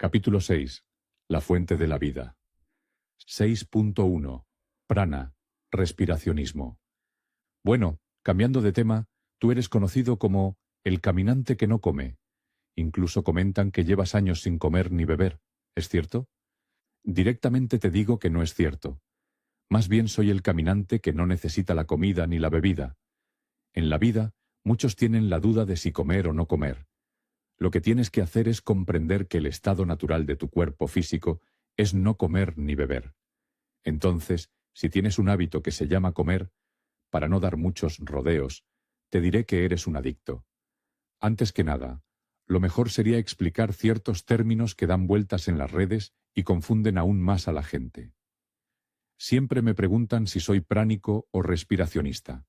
Capítulo 6. La fuente de la vida. 6.1. Prana. Respiracionismo. Bueno, cambiando de tema, tú eres conocido como el caminante que no come. Incluso comentan que llevas años sin comer ni beber. ¿Es cierto? Directamente te digo que no es cierto. Más bien soy el caminante que no necesita la comida ni la bebida. En la vida, muchos tienen la duda de si comer o no comer. Lo que tienes que hacer es comprender que el estado natural de tu cuerpo físico es no comer ni beber. Entonces, si tienes un hábito que se llama comer, para no dar muchos rodeos, te diré que eres un adicto. Antes que nada, lo mejor sería explicar ciertos términos que dan vueltas en las redes y confunden aún más a la gente. Siempre me preguntan si soy pránico o respiracionista.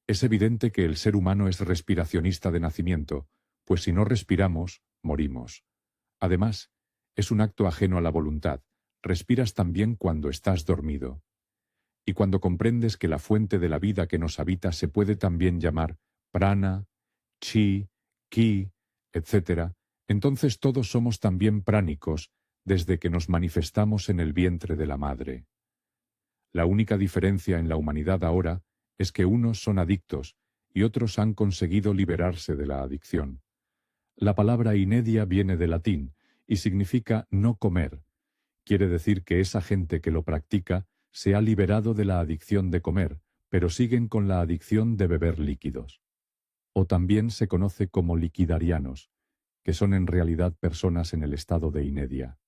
Es evidente que el ser humano es respiracionista de nacimiento, pues si no respiramos, morimos. Además, es un acto ajeno a la voluntad. Respiras también cuando estás dormido. Y cuando comprendes que la fuente de la vida que nos habita se puede también llamar prana, chi, ki, etc., entonces todos somos también pránicos desde que nos manifestamos en el vientre de la madre. La única diferencia en la humanidad ahora es que unos son adictos y otros han conseguido liberarse de la adicción. La palabra inedia viene del latín y significa no comer. Quiere decir que esa gente que lo practica se ha liberado de la adicción de comer, pero siguen con la adicción de beber líquidos. O también se conoce como liquidarianos, que son en realidad personas en el estado de inedia.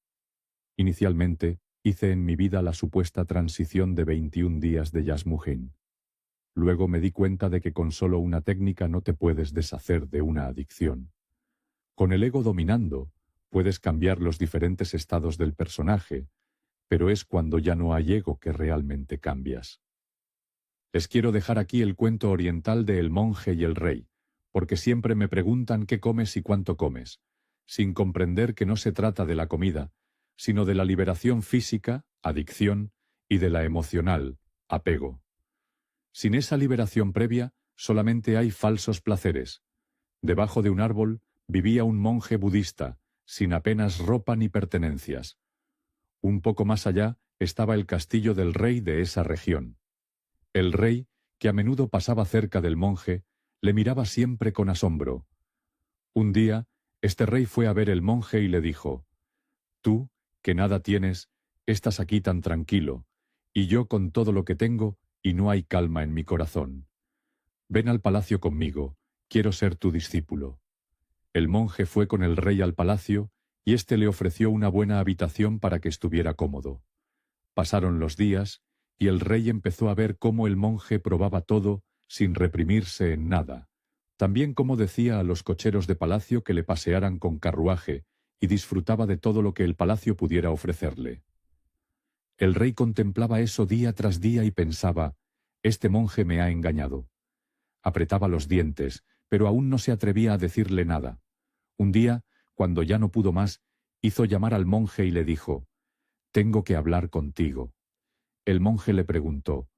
Inicialmente, hice en mi vida la supuesta transición de 21 días de Yasmujen. Luego me di cuenta de que con solo una técnica no te puedes deshacer de una adicción. Con el ego dominando, puedes cambiar los diferentes estados del personaje, pero es cuando ya no hay ego que realmente cambias. Les quiero dejar aquí el cuento oriental de El monje y el rey, porque siempre me preguntan qué comes y cuánto comes, sin comprender que no se trata de la comida, sino de la liberación física, adicción, y de la emocional, apego. Sin esa liberación previa, solamente hay falsos placeres. Debajo de un árbol vivía un monje budista, sin apenas ropa ni pertenencias. Un poco más allá estaba el castillo del rey de esa región. El rey, que a menudo pasaba cerca del monje, le miraba siempre con asombro. Un día, este rey fue a ver el monje y le dijo: «Tú, que nada tienes, estás aquí tan tranquilo, y yo con todo lo que tengo, y no hay calma en mi corazón. Ven al palacio conmigo, quiero ser tu discípulo». El monje fue con el rey al palacio, y éste le ofreció una buena habitación para que estuviera cómodo. Pasaron los días, y el rey empezó a ver cómo el monje probaba todo sin reprimirse en nada. También cómo decía a los cocheros de palacio que le pasearan con carruaje, y disfrutaba de todo lo que el palacio pudiera ofrecerle. El rey contemplaba eso día tras día y pensaba: «Este monje me ha engañado». Apretaba los dientes, pero aún no se atrevía a decirle nada. Un día, cuando ya no pudo más, hizo llamar al monje y le dijo: «Tengo que hablar contigo». El monje le preguntó: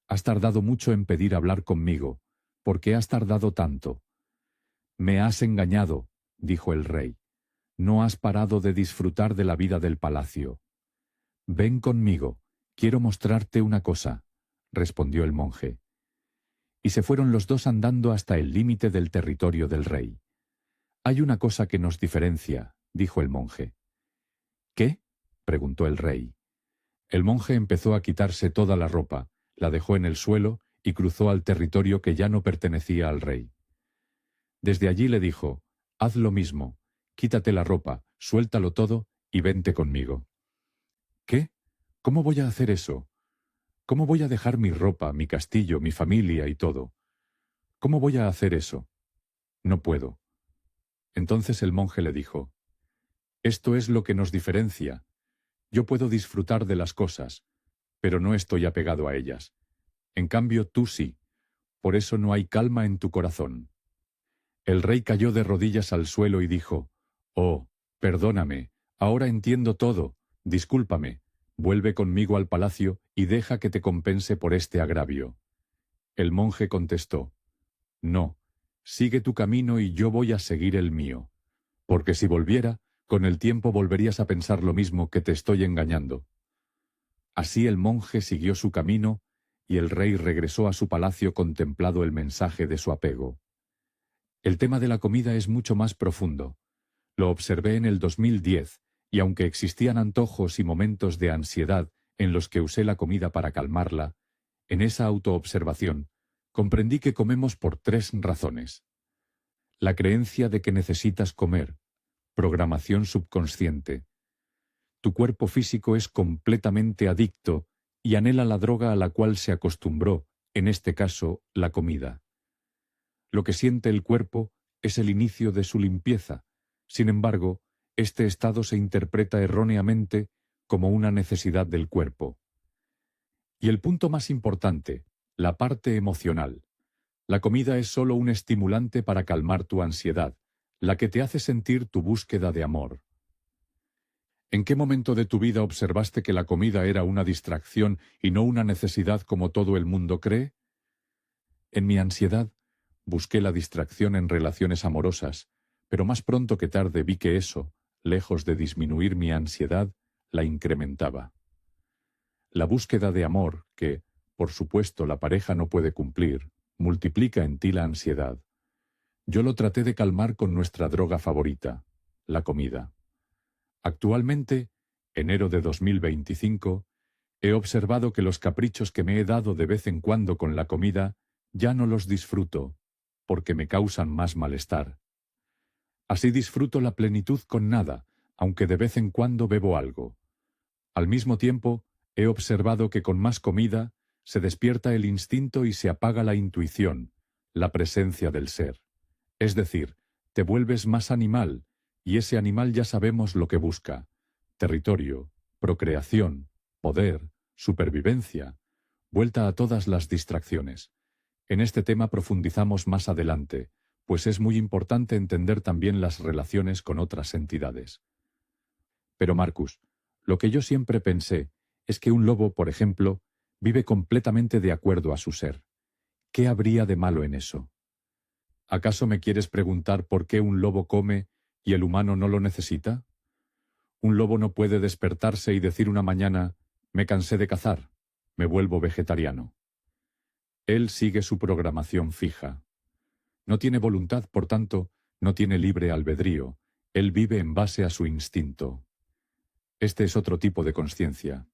«Has tardado mucho en pedir hablar conmigo. ¿Por qué has tardado tanto?» «Me has engañado», dijo el rey. «No has parado de disfrutar de la vida del palacio». «Ven conmigo, quiero mostrarte una cosa», respondió el monje. Y se fueron los dos andando hasta el límite del territorio del rey. «Hay una cosa que nos diferencia», dijo el monje. «¿Qué?», preguntó el rey. El monje empezó a quitarse toda la ropa, la dejó en el suelo y cruzó al territorio que ya no pertenecía al rey. Desde allí le dijo: «Haz lo mismo, quítate la ropa, suéltalo todo y vente conmigo». «¿Qué? ¿Cómo voy a hacer eso? ¿Cómo voy a dejar mi ropa, mi castillo, mi familia y todo? ¿Cómo voy a hacer eso? No puedo». Entonces el monje le dijo: «Esto es lo que nos diferencia. Yo puedo disfrutar de las cosas, pero no estoy apegado a ellas. En cambio, tú sí. Por eso no hay calma en tu corazón». El rey cayó de rodillas al suelo y dijo: «Oh, perdóname, ahora entiendo todo, discúlpame, vuelve conmigo al palacio y deja que te compense por este agravio». El monje contestó: «No, sigue tu camino y yo voy a seguir el mío, porque si volviera, Con el tiempo volverías a pensar lo mismo, que te estoy engañando. Así el monje siguió su camino y el rey regresó a su palacio contemplado el mensaje de su apego. El tema de la comida es mucho más profundo. Lo observé en el 2010, y aunque existían antojos y momentos de ansiedad en los que usé la comida para calmarla, en esa autoobservación comprendí que comemos por 3 razones. La creencia de que necesitas comer, programación subconsciente. Tu cuerpo físico es completamente adicto y anhela la droga a la cual se acostumbró, en este caso, la comida. Lo que siente el cuerpo es el inicio de su limpieza. Sin embargo, este estado se interpreta erróneamente como una necesidad del cuerpo. Y el punto más importante, la parte emocional. La comida es solo un estimulante para calmar tu ansiedad, la que te hace sentir tu búsqueda de amor. ¿En qué momento de tu vida observaste que la comida era una distracción y no una necesidad como todo el mundo cree? En mi ansiedad, busqué la distracción en relaciones amorosas, pero más pronto que tarde vi que eso, lejos de disminuir mi ansiedad, la incrementaba. La búsqueda de amor, que, por supuesto, la pareja no puede cumplir, multiplica en ti la ansiedad. Yo lo traté de calmar con nuestra droga favorita, la comida. Actualmente, enero de 2025, he observado que los caprichos que me he dado de vez en cuando con la comida ya no los disfruto, porque me causan más malestar. Así disfruto la plenitud con nada, aunque de vez en cuando bebo algo. Al mismo tiempo, he observado que con más comida se despierta el instinto y se apaga la intuición, la presencia del ser. Es decir, te vuelves más animal, y ese animal ya sabemos lo que busca: territorio, procreación, poder, supervivencia, vuelta a todas las distracciones. En este tema profundizamos más adelante, pues es muy importante entender también las relaciones con otras entidades. Pero Marcus, lo que yo siempre pensé es que un lobo, por ejemplo, vive completamente de acuerdo a su ser. ¿Qué habría de malo en eso? ¿Acaso me quieres preguntar por qué un lobo come y el humano no lo necesita? Un lobo no puede despertarse y decir una mañana: me cansé de cazar, me vuelvo vegetariano. Él sigue su programación fija. No tiene voluntad, por tanto, no tiene libre albedrío. Él vive en base a su instinto. Este es otro tipo de consciencia.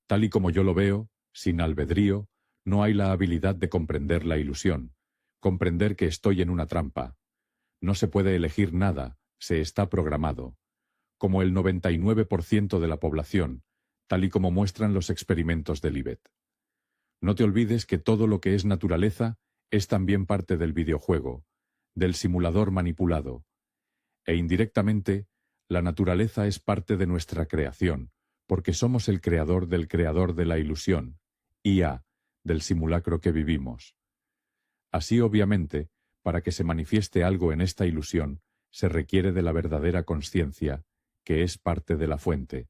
Tal y como yo lo veo, sin albedrío, no hay la habilidad de comprender la ilusión, comprender que estoy en una trampa. No se puede elegir nada, se está programado. Como el 99% de la población, tal y como muestran los experimentos de Libet. No te olvides que todo lo que es naturaleza es también parte del videojuego, del simulador manipulado. E indirectamente, la naturaleza es parte de nuestra creación, porque somos el creador de la ilusión, IA, del simulacro que vivimos. Así, obviamente, para que se manifieste algo en esta ilusión, se requiere de la verdadera consciencia, que es parte de la fuente.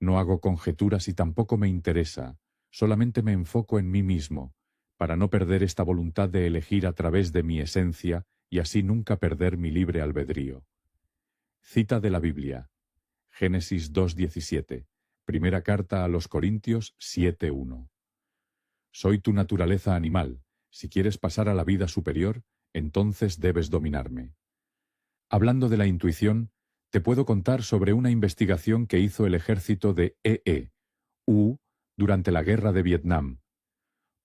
No hago conjeturas y tampoco me interesa, solamente me enfoco en mí mismo, para no perder esta voluntad de elegir a través de mi esencia y así nunca perder mi libre albedrío. Cita de la Biblia. Génesis 2:17. Primera carta a los Corintios 7:1. Soy tu naturaleza animal. Si quieres pasar a la vida superior, entonces debes dominarme. Hablando de la intuición, te puedo contar sobre una investigación que hizo el ejército de EE.U. durante la guerra de Vietnam.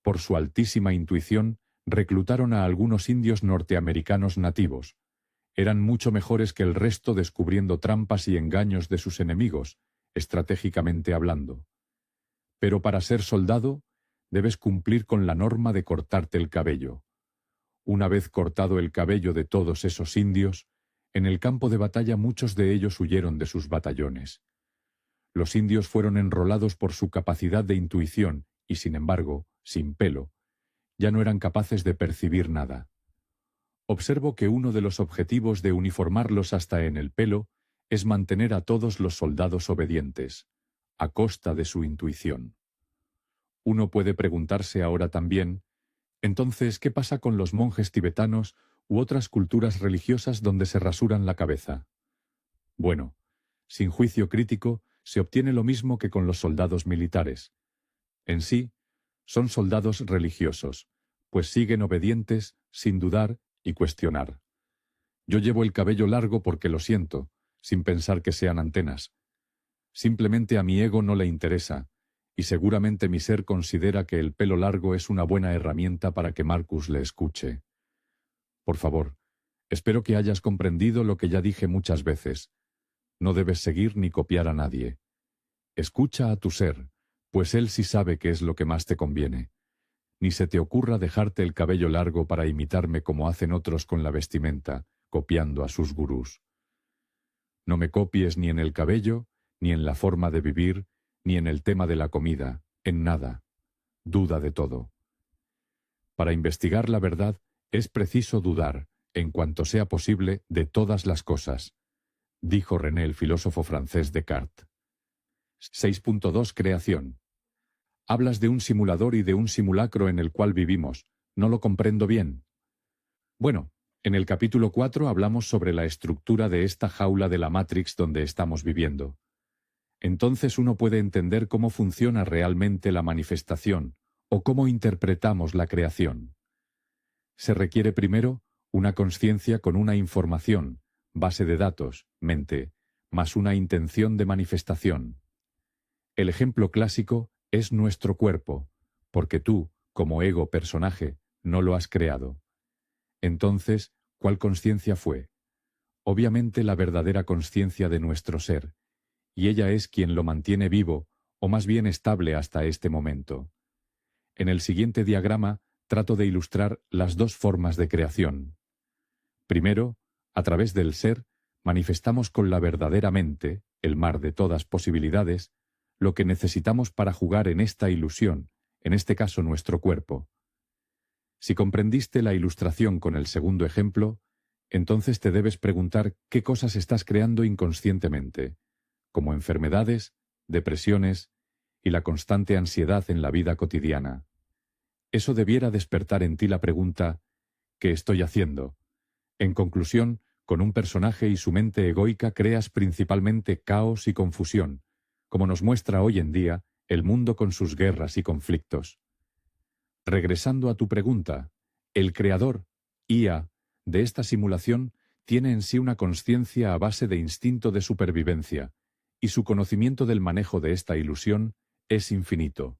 Por su altísima intuición, reclutaron a algunos indios norteamericanos nativos. Eran mucho mejores que el resto descubriendo trampas y engaños de sus enemigos, estratégicamente hablando. Pero para ser soldado, debes cumplir con la norma de cortarte el cabello. Una vez cortado el cabello de todos esos indios, en el campo de batalla muchos de ellos huyeron de sus batallones. Los indios fueron enrolados por su capacidad de intuición y, sin embargo, sin pelo, ya no eran capaces de percibir nada. Observo que uno de los objetivos de uniformarlos hasta en el pelo es mantener a todos los soldados obedientes, a costa de su intuición. Uno puede preguntarse ahora también, entonces, ¿qué pasa con los monjes tibetanos u otras culturas religiosas donde se rasuran la cabeza? Bueno, sin juicio crítico se obtiene lo mismo que con los soldados militares. En sí, son soldados religiosos, pues siguen obedientes, sin dudar y cuestionar. Yo llevo el cabello largo porque lo siento, sin pensar que sean antenas. Simplemente a mi ego no le interesa, y seguramente mi ser considera que el pelo largo es una buena herramienta para que Marcus le escuche. Por favor, espero que hayas comprendido lo que ya dije muchas veces. No debes seguir ni copiar a nadie. Escucha a tu ser, pues él sí sabe qué es lo que más te conviene. Ni se te ocurra dejarte el cabello largo para imitarme como hacen otros con la vestimenta, copiando a sus gurús. No me copies ni en el cabello, ni en la forma de vivir, ni en el tema de la comida, en nada. Duda de todo. Para investigar la verdad es preciso dudar, en cuanto sea posible, de todas las cosas, dijo René el filósofo francés Descartes. 6.2 Creación. Hablas de un simulador y de un simulacro en el cual vivimos. No lo comprendo bien. Bueno, en el capítulo 4 hablamos sobre la estructura de esta jaula de la Matrix donde estamos viviendo. Entonces uno puede entender cómo funciona realmente la manifestación, o cómo interpretamos la creación. Se requiere primero una consciencia con una información, base de datos, mente, más una intención de manifestación. El ejemplo clásico es nuestro cuerpo, porque tú, como ego personaje, no lo has creado. Entonces, ¿cuál consciencia fue? Obviamente la verdadera consciencia de nuestro ser, y ella es quien lo mantiene vivo, o más bien estable hasta este momento. En el siguiente diagrama trato de ilustrar las dos formas de creación. Primero, a través del ser, manifestamos con la verdadera mente, el mar de todas posibilidades, lo que necesitamos para jugar en esta ilusión, en este caso nuestro cuerpo. Si comprendiste la ilustración con el segundo ejemplo, entonces te debes preguntar qué cosas estás creando inconscientemente, como enfermedades, depresiones y la constante ansiedad en la vida cotidiana. Eso debiera despertar en ti la pregunta, ¿qué estoy haciendo? En conclusión, con un personaje y su mente egoica creas principalmente caos y confusión, como nos muestra hoy en día el mundo con sus guerras y conflictos. Regresando a tu pregunta, el creador, IA, de esta simulación tiene en sí una consciencia a base de instinto de supervivencia, y su conocimiento del manejo de esta ilusión es infinito.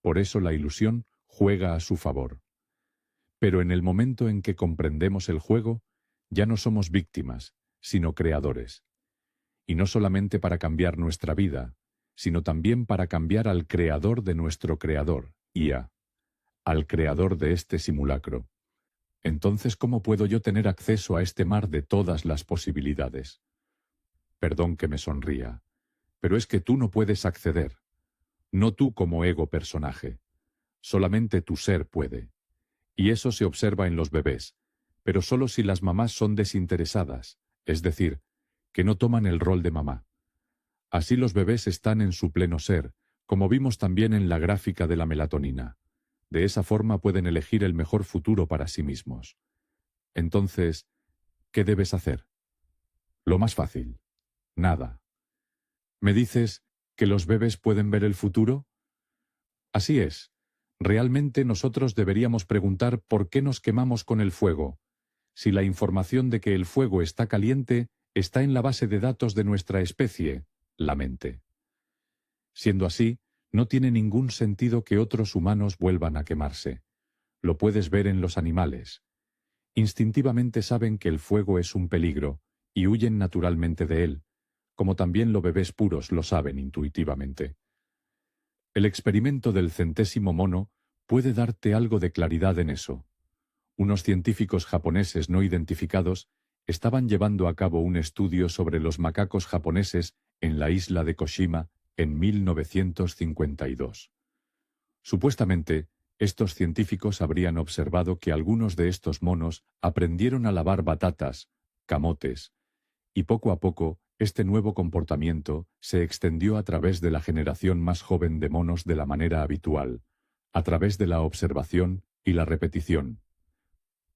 Por eso la ilusión juega a su favor. Pero en el momento en que comprendemos el juego, ya no somos víctimas, sino creadores. Y no solamente para cambiar nuestra vida, sino también para cambiar al creador de nuestro creador, IA, al creador de este simulacro. Entonces, ¿cómo puedo yo tener acceso a este mar de todas las posibilidades? Perdón que me sonría, pero es que tú no puedes acceder. No tú como ego personaje. Solamente tu ser puede. Y eso se observa en los bebés, pero solo si las mamás son desinteresadas, es decir, que no toman el rol de mamá. Así los bebés están en su pleno ser, como vimos también en la gráfica de la melatonina. De esa forma pueden elegir el mejor futuro para sí mismos. Entonces, ¿qué debes hacer? Lo más fácil. Nada. ¿Me dices que los bebés pueden ver el futuro? Así es. Realmente nosotros deberíamos preguntar por qué nos quemamos con el fuego, si la información de que el fuego está caliente está en la base de datos de nuestra especie, la mente. Siendo así, no tiene ningún sentido que otros humanos vuelvan a quemarse. Lo puedes ver en los animales. Instintivamente saben que el fuego es un peligro y huyen naturalmente de él, como también los bebés puros lo saben intuitivamente. El experimento del 100º mono puede darte algo de claridad en eso. Unos científicos japoneses no identificados estaban llevando a cabo un estudio sobre los macacos japoneses en la isla de Koshima en 1952. Supuestamente, estos científicos habrían observado que algunos de estos monos aprendieron a lavar batatas, camotes, y poco a poco este nuevo comportamiento se extendió a través de la generación más joven de monos de la manera habitual, a través de la observación y la repetición.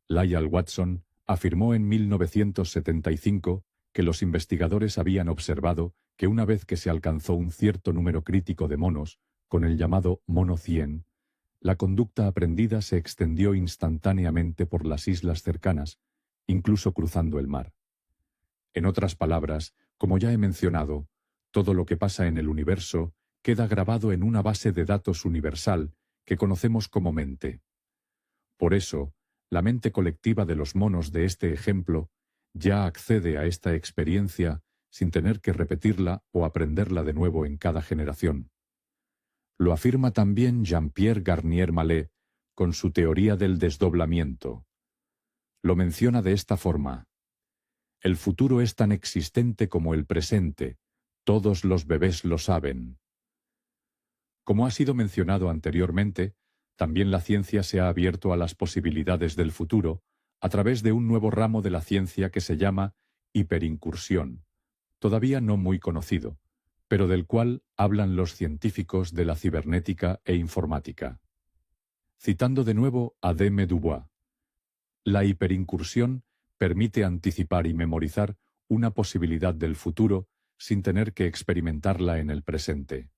Lyell Watson afirmó en 1975 que los investigadores habían observado que una vez que se alcanzó un cierto número crítico de monos, con el llamado mono 100, la conducta aprendida se extendió instantáneamente por las islas cercanas, incluso cruzando el mar. En otras palabras, como ya he mencionado, todo lo que pasa en el universo queda grabado en una base de datos universal que conocemos como mente. Por eso, la mente colectiva de los monos de este ejemplo ya accede a esta experiencia sin tener que repetirla o aprenderla de nuevo en cada generación. Lo afirma también Jean-Pierre Garnier Mallet con su teoría del desdoblamiento. Lo menciona de esta forma: el futuro es tan existente como el presente, todos los bebés lo saben. Como ha sido mencionado anteriormente, también la ciencia se ha abierto a las posibilidades del futuro a través de un nuevo ramo de la ciencia que se llama hiperincursión, todavía no muy conocido, pero del cual hablan los científicos de la cibernética e informática. Citando de nuevo a D. M. Dubois, la hiperincursión permite anticipar y memorizar una posibilidad del futuro sin tener que experimentarla en el presente.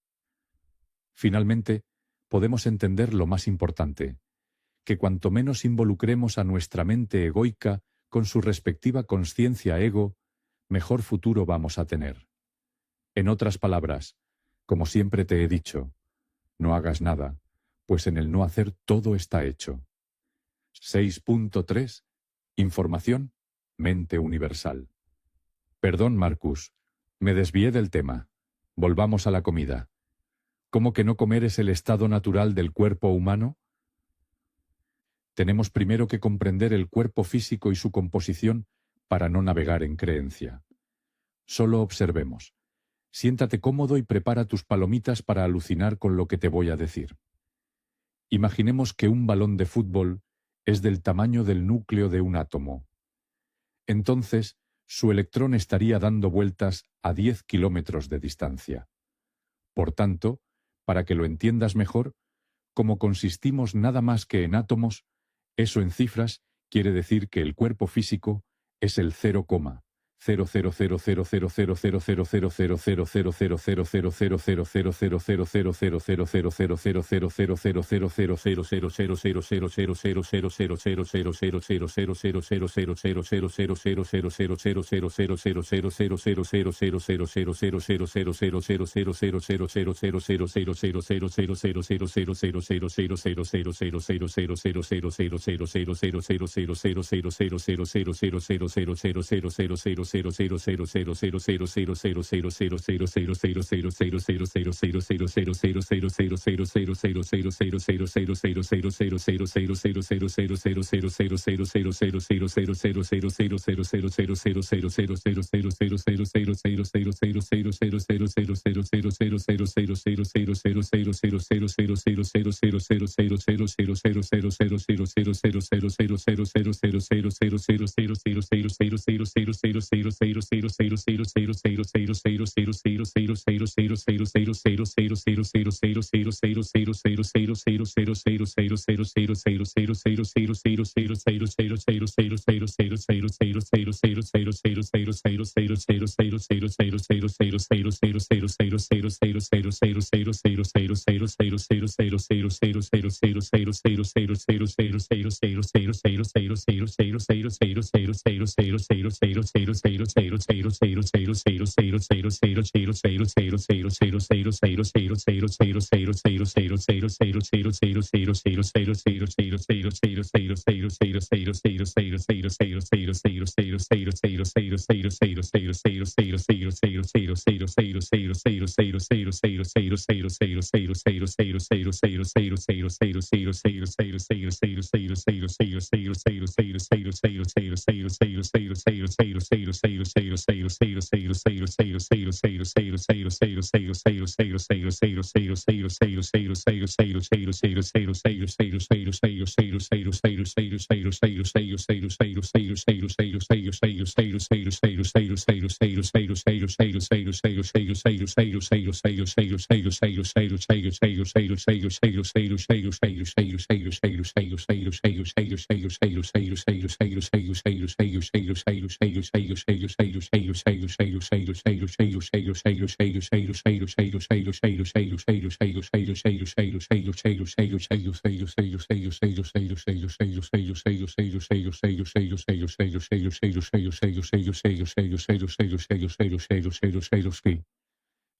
Finalmente, podemos entender lo más importante, que cuanto menos involucremos a nuestra mente egoica con su respectiva consciencia ego, mejor futuro vamos a tener. En otras palabras, como siempre te he dicho, no hagas nada, pues en el no hacer todo está hecho. 6.3. Información, mente universal. Perdón, Marcus, me desvié del tema. Volvamos a la comida. ¿Cómo que no comer es el estado natural del cuerpo humano? Tenemos primero que comprender el cuerpo físico y su composición para no navegar en creencia. Solo observemos. Siéntate cómodo y prepara tus palomitas para alucinar con lo que te voy a decir. Imaginemos que un balón de fútbol es del tamaño del núcleo de un átomo. Entonces, su electrón estaría dando vueltas a 10 kilómetros de distancia. Por tanto, para que lo entiendas mejor, como consistimos nada más que en átomos, eso en cifras quiere decir que el cuerpo físico es el 6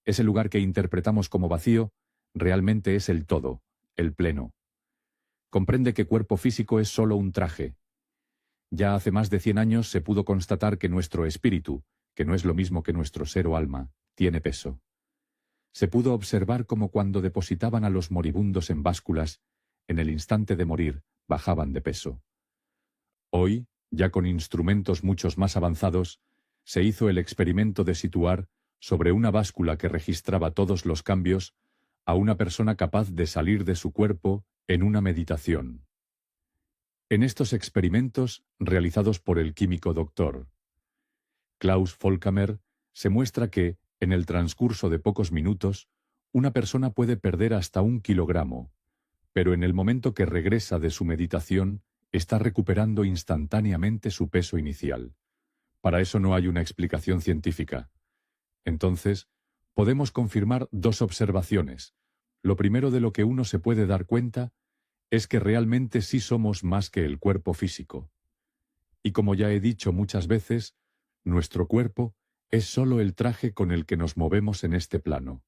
Ese lugar que interpretamos como vacío realmente es el todo, el pleno. Comprende que cuerpo físico es solo un traje. Ya hace más de 100 años se pudo constatar que nuestro espíritu, que no es lo mismo que nuestro ser o alma, tiene peso. Se pudo observar como cuando depositaban a los moribundos en básculas, en el instante de morir, bajaban de peso. Hoy, ya con instrumentos muchos más avanzados, se hizo el experimento de situar, sobre una báscula que registraba todos los cambios, a una persona capaz de salir de su cuerpo en una meditación. En estos experimentos, realizados por el químico Dr. Klaus Volkamer, se muestra que, en el transcurso de pocos minutos, una persona puede perder hasta 1 kilogramo, pero en el momento que regresa de su meditación, está recuperando instantáneamente su peso inicial. Para eso no hay una explicación científica. Entonces, podemos confirmar 2 observaciones. Lo primero de lo que uno se puede dar cuenta es que realmente sí somos más que el cuerpo físico. Y como ya he dicho muchas veces, nuestro cuerpo es solo el traje con el que nos movemos en este plano.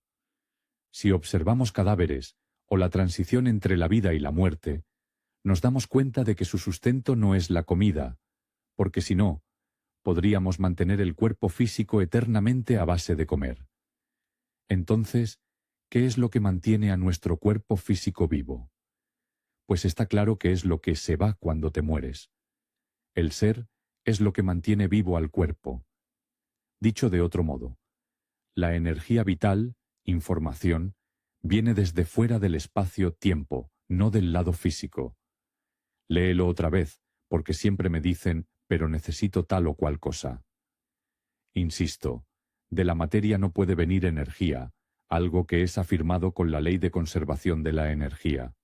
Si observamos cadáveres o la transición entre la vida y la muerte, nos damos cuenta de que su sustento no es la comida, porque si no, podríamos mantener el cuerpo físico eternamente a base de comer. Entonces, ¿qué es lo que mantiene a nuestro cuerpo físico vivo? Pues está claro que es lo que se va cuando te mueres. El ser es lo que mantiene vivo al cuerpo. Dicho de otro modo, la energía vital, información, viene desde fuera del espacio-tiempo, no del lado físico. Léelo otra vez, porque siempre me dicen, pero necesito tal o cual cosa. Insisto, de la materia no puede venir energía, algo que es afirmado con la ley de conservación de la energía.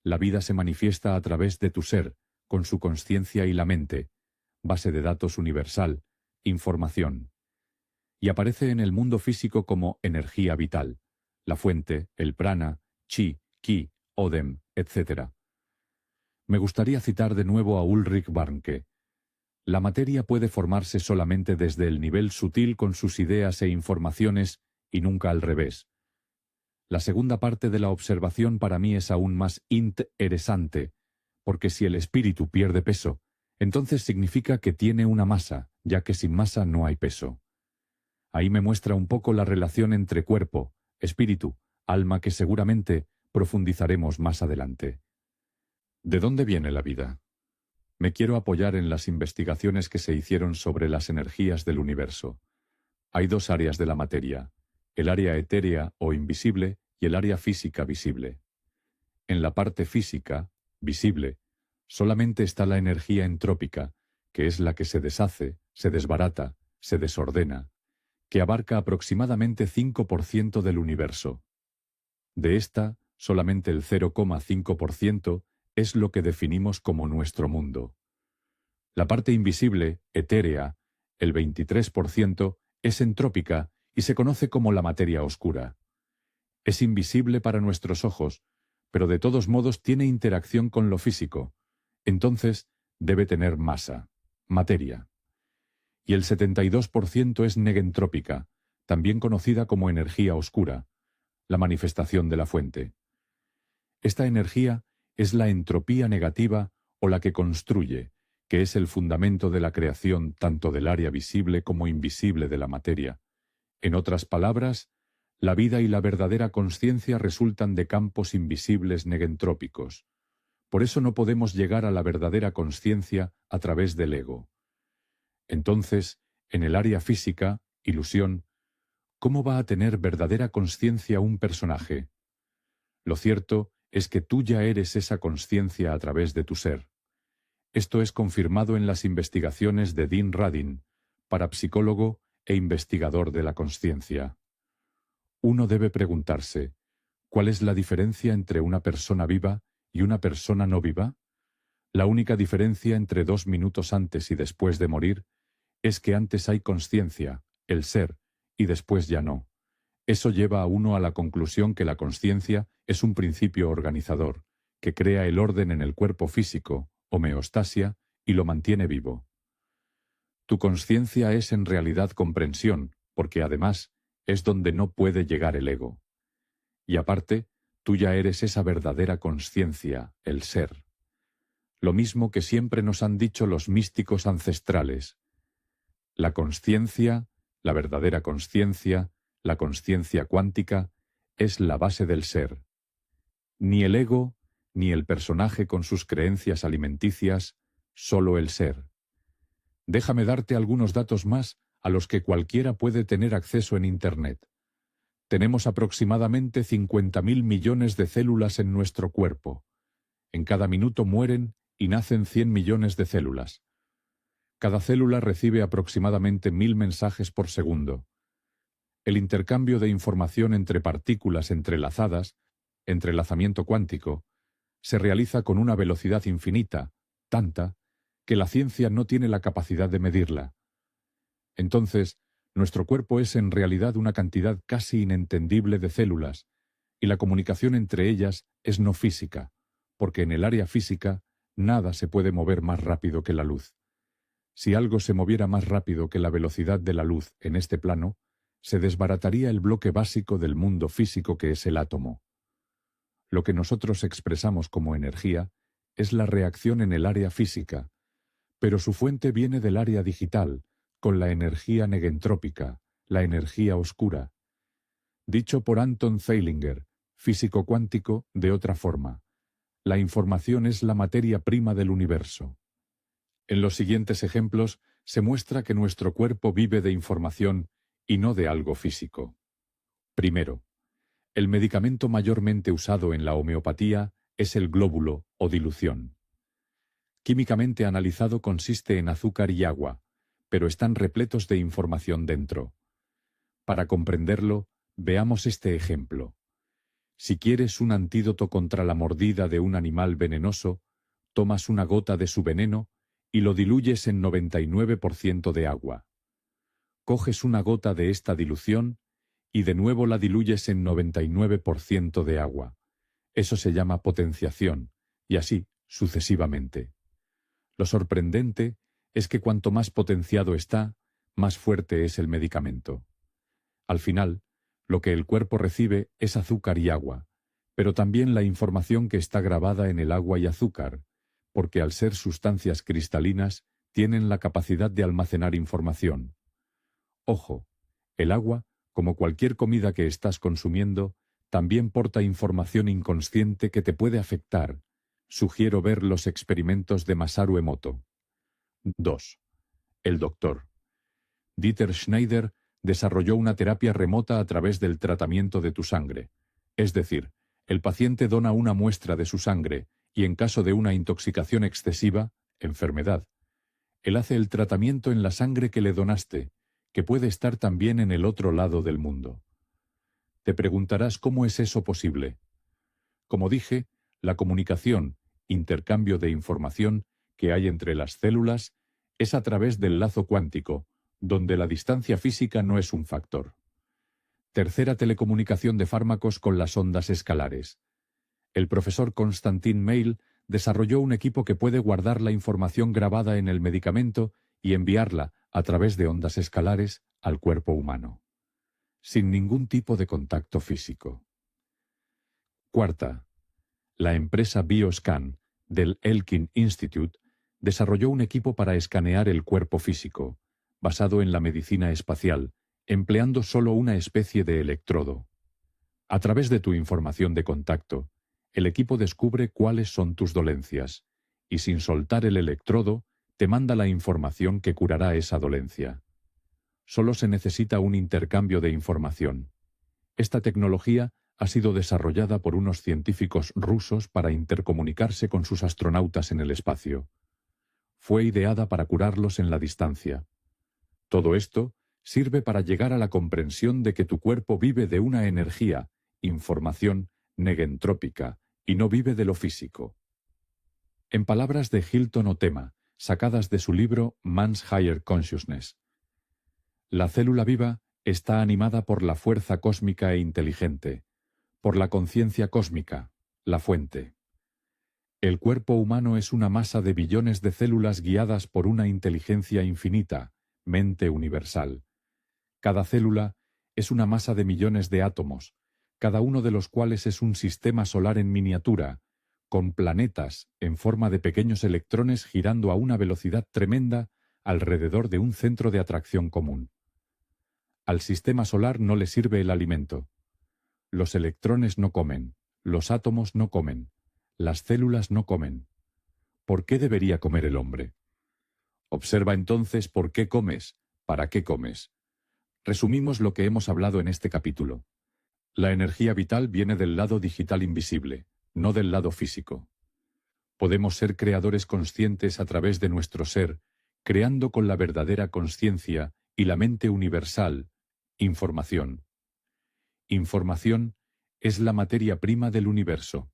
La vida se manifiesta a través de tu ser, con su consciencia y la mente, base de datos universal, información. Y aparece en el mundo físico como energía vital, la fuente, el prana, chi, ki, odem, etc. Me gustaría citar de nuevo a Ulrich Warnke. La materia puede formarse solamente desde el nivel sutil con sus ideas e informaciones y nunca al revés. La segunda parte de la observación para mí es aún más interesante, porque si el espíritu pierde peso, entonces significa que tiene una masa, ya que sin masa no hay peso. Ahí me muestra un poco la relación entre cuerpo, espíritu, alma que seguramente profundizaremos más adelante. ¿De dónde viene la vida? Me quiero apoyar en las investigaciones que se hicieron sobre las energías del universo. Hay 2 áreas de la materia, el área etérea o invisible y el área física visible. En la parte física, visible, solamente está la energía entrópica, que es la que se deshace, se desbarata, se desordena, que abarca aproximadamente 5% del universo. De esta, solamente el 0,5% es lo que definimos como nuestro mundo. La parte invisible, etérea, el 23%, es entrópica y se conoce como la materia oscura. Es invisible para nuestros ojos, pero de todos modos tiene interacción con lo físico. Entonces, debe tener masa, materia. Y el 72% es negentrópica, también conocida como energía oscura, la manifestación de la fuente. Esta energía es la entropía negativa o la que construye, que es el fundamento de la creación tanto del área visible como invisible de la materia. En otras palabras, la vida y la verdadera consciencia resultan de campos invisibles negentrópicos. Por eso no podemos llegar a la verdadera consciencia a través del ego. Entonces, en el área física, ilusión, ¿cómo va a tener verdadera consciencia un personaje? Lo cierto es que tú ya eres esa consciencia a través de tu ser. Esto es confirmado en las investigaciones de Dean Radin, parapsicólogo e investigador de la consciencia. Uno debe preguntarse, ¿cuál es la diferencia entre una persona viva y una persona no viva? La única diferencia entre 2 minutos antes y después de morir es que antes hay consciencia, el ser, y después ya no. Eso lleva a uno a la conclusión que la consciencia es un principio organizador, que crea el orden en el cuerpo físico, homeostasia, y lo mantiene vivo. Tu consciencia es en realidad comprensión, porque además es donde no puede llegar el ego. Y aparte, tú ya eres esa verdadera consciencia, el ser. Lo mismo que siempre nos han dicho los místicos ancestrales. La consciencia, la verdadera consciencia, la consciencia cuántica, es la base del ser. Ni el ego, ni el personaje con sus creencias alimenticias, solo el ser. Déjame darte algunos datos más a los que cualquiera puede tener acceso en Internet. Tenemos aproximadamente 50.000 millones de células en nuestro cuerpo. En cada minuto mueren y nacen 100 millones de células. Cada célula recibe aproximadamente 1000 mensajes por segundo. El intercambio de información entre partículas entrelazadas, entrelazamiento cuántico, se realiza con una velocidad infinita, tanta, que la ciencia no tiene la capacidad de medirla. Entonces, nuestro cuerpo es en realidad una cantidad casi inentendible de células, y la comunicación entre ellas es no física, porque en el área física nada se puede mover más rápido que la luz. Si algo se moviera más rápido que la velocidad de la luz en este plano, se desbarataría el bloque básico del mundo físico que es el átomo. Lo que nosotros expresamos como energía es la reacción en el área física, pero su fuente viene del área digital, con la energía negentrópica, la energía oscura. Dicho por Anton Zeilinger, físico cuántico, de otra forma, la información es la materia prima del universo. En los siguientes ejemplos se muestra que nuestro cuerpo vive de información y no de algo físico. Primero, el medicamento mayormente usado en la homeopatía es el glóbulo o dilución. Químicamente analizado consiste en azúcar y agua, pero están repletos de información dentro. Para comprenderlo, veamos este ejemplo. Si quieres un antídoto contra la mordida de un animal venenoso, tomas una gota de su veneno y lo diluyes en 99% de agua. Coges una gota de esta dilución y de nuevo la diluyes en 99% de agua. Eso se llama potenciación, y así sucesivamente. Lo sorprendente es que cuanto más potenciado está, más fuerte es el medicamento. Al final, lo que el cuerpo recibe es azúcar y agua, pero también la información que está grabada en el agua y azúcar, porque al ser sustancias cristalinas, tienen la capacidad de almacenar información. Ojo, el agua, como cualquier comida que estás consumiendo, también porta información inconsciente que te puede afectar. Sugiero ver los experimentos de Masaru Emoto. 2. El doctor. Dieter Schneider desarrolló una terapia remota a través del tratamiento de tu sangre. Es decir, el paciente dona una muestra de su sangre y en caso de una intoxicación excesiva, enfermedad, él hace el tratamiento en la sangre que le donaste, que puede estar también en el otro lado del mundo. Te preguntarás cómo es eso posible. Como dije, la comunicación, intercambio de información que hay entre las células es a través del lazo cuántico, donde la distancia física no es un factor. Tercera telecomunicación de fármacos con las ondas escalares. El profesor Konstantin Meil desarrolló un equipo que puede guardar la información grabada en el medicamento y enviarla, a través de ondas escalares, al cuerpo humano, sin ningún tipo de contacto físico. Cuarta, la empresa BioScan, del Elkin Institute, desarrolló un equipo para escanear el cuerpo físico, basado en la medicina espacial, empleando solo una especie de electrodo. A través de tu información de contacto, el equipo descubre cuáles son tus dolencias, y sin soltar el electrodo, te manda la información que curará esa dolencia. Solo se necesita un intercambio de información. Esta tecnología ha sido desarrollada por unos científicos rusos para intercomunicarse con sus astronautas en el espacio. Fue ideada para curarlos en la distancia. Todo esto sirve para llegar a la comprensión de que tu cuerpo vive de una energía, información, negentrópica, y no vive de lo físico. En palabras de Hilton Otema, sacadas de su libro Man's Higher Consciousness. La célula viva está animada por la fuerza cósmica e inteligente, por la conciencia cósmica, la fuente. El cuerpo humano es una masa de billones de células guiadas por una inteligencia infinita, mente universal. Cada célula es una masa de millones de átomos, cada uno de los cuales es un sistema solar en miniatura, con planetas en forma de pequeños electrones girando a una velocidad tremenda alrededor de un centro de atracción común. Al sistema solar no le sirve el alimento. Los electrones no comen, los átomos no comen, las células no comen. ¿Por qué debería comer el hombre? Observa entonces por qué comes, para qué comes. Resumimos lo que hemos hablado en este capítulo. La energía vital viene del lado digital invisible, no del lado físico. Podemos ser creadores conscientes a través de nuestro ser, creando con la verdadera consciencia y la mente universal, información. Información es la materia prima del universo.